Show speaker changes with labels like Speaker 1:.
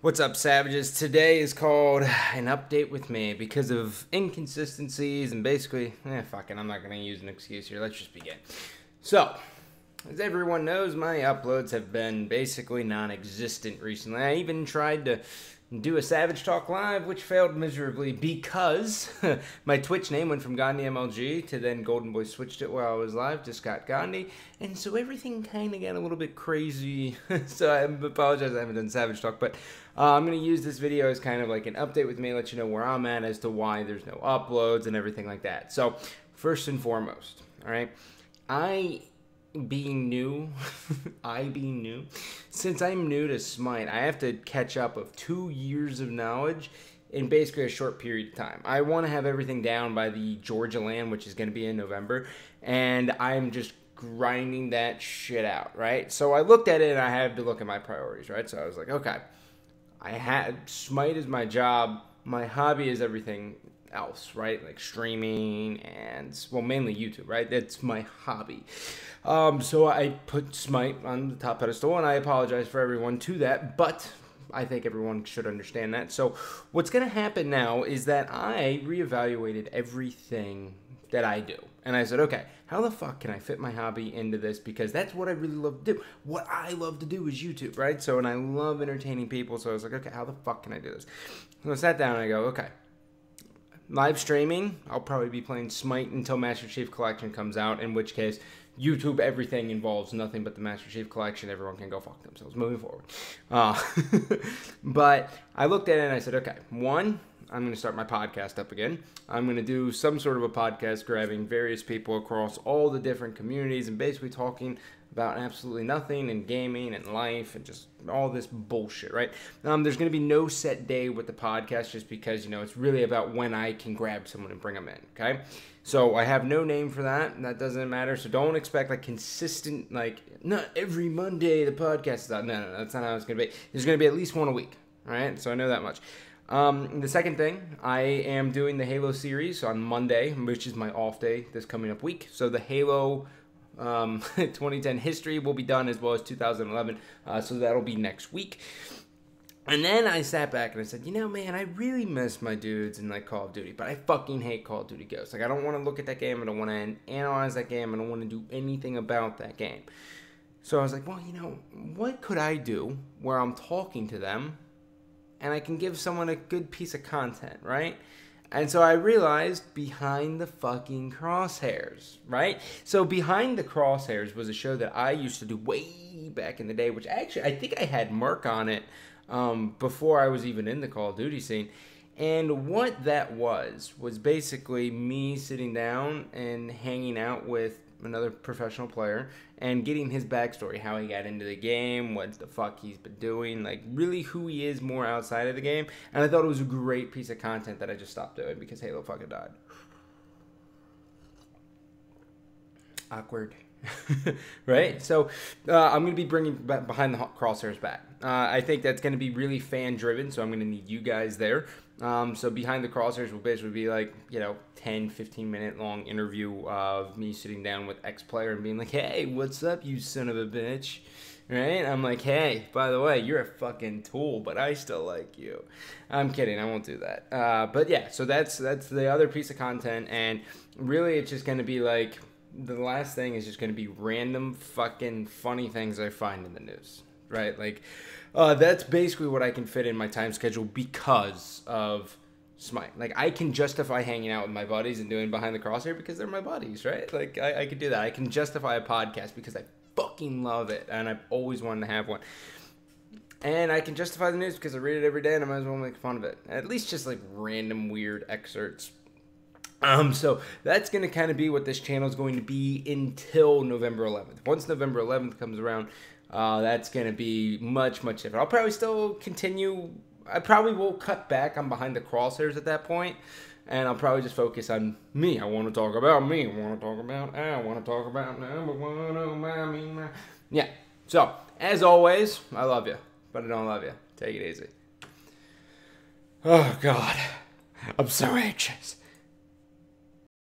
Speaker 1: What's up, savages? Today is called an update with me because of inconsistencies and basically, fuck it, I'm not going to use an excuse here. Let's just begin. So, as everyone knows, my uploads have been basically non-existent recently. I even tried to do a Savage Talk Live, which failed miserably because my Twitch name went from Gandhi MLG to then Golden Boy switched it while I was live to Scott Gandhi, and so everything kind of got a little bit crazy. So I apologize I haven't done Savage Talk, but I'm going to use this video as kind of like an update with me, let you know where I'm at as to why there's no uploads and everything like that. So, first and foremost, alright, being new, since I'm new to Smite, I have to catch up of 2 years of knowledge in basically a short period of time. I want to have everything down by the Georgia LAN, which is going to be in November, and I'm just grinding that shit out, right? So I looked at it and I had to look at my priorities, right? So I was like, okay, Smite is my job, my hobby is everything else, right? Like streaming and, well, mainly YouTube, right? That's my hobby. So I put Smite on the top pedestal, and I apologize for everyone to that, but I think everyone should understand that. So what's going to happen now is that I reevaluated everything that I do. And I said, okay, how the fuck can I fit my hobby into this? Because that's what I really love to do. What I love to do is YouTube, right? So, and I love entertaining people. So I was like, okay, how the fuck can I do this? So I sat down and I go, okay, live streaming, I'll probably be playing Smite until Master Chief Collection comes out, in which case YouTube, everything involves nothing but the Master Chief Collection. Everyone can go fuck themselves moving forward. But I looked at it and I said, okay, one, I'm going to start my podcast up again. I'm going to do some sort of a podcast grabbing various people across all the different communities and basically talking about absolutely nothing and gaming and life and just all this bullshit, right? There's going to be no set day with the podcast just because, it's really about when I can grab someone and bring them in, okay? So I have no name for that, and that doesn't matter. So don't expect like consistent, like not every Monday the podcast is out. No, that's not how it's going to be. There's going to be at least one a week, all right? So I know that much. The second thing, I am doing the Halo series on Monday, which is my off day this coming up week. So the Halo 2010 history will be done as well as 2011. So that'll be next week. And then I sat back and I said, man, I really miss my dudes in like Call of Duty, but I fucking hate Call of Duty Ghosts. Like, I don't want to look at that game. I don't want to analyze that game. I don't want to do anything about that game. So I was like, well, what could I do where I'm talking to them and I can give someone a good piece of content, right? And so I realized Behind the Fucking Crosshairs, right? So Behind the Crosshairs was a show that I used to do way back in the day, which actually I think I had Mark on it before I was even in the Call of Duty scene. And what that was basically me sitting down and hanging out with another professional player and getting his backstory, how he got into the game, what the fuck he's been doing, like really who he is more outside of the game. And I thought it was a great piece of content that I just stopped doing because Halo fucking died. Awkward. Right? So I'm going to be bringing Behind the Crosshairs back. I think that's going to be really fan driven, so I'm going to need you guys there. So Behind the Crosshairs will basically be like, 10, 15 minute long interview of me sitting down with X player and being like, hey, what's up, you son of a bitch? Right? I'm like, hey, by the way, you're a fucking tool, but I still like you. I'm kidding, I won't do that. But yeah, so that's the other piece of content, and really it's just going to be like, the last thing is just going to be random fucking funny things I find in the news, right? Like, that's basically what I can fit in my time schedule because of Smite. Like, I can justify hanging out with my buddies and doing Behind the Crosshair because they're my buddies, right? Like, I could do that. I can justify a podcast because I fucking love it, and I've always wanted to have one. And I can justify the news because I read it every day, and I might as well make fun of it. At least just, like, random weird excerpts. So that's going to kind of be what this channel is going to be until November 11th. Once November 11th comes around, that's going to be much, much different. I'll probably still continue. I probably will cut back on Behind the Crosshairs at that point, and I'll probably just focus on me. I want to talk about me. I want to talk about number one. Oh, my. Yeah. So, as always, I love you, but I don't love you. Take it easy. Oh, God. I'm so anxious.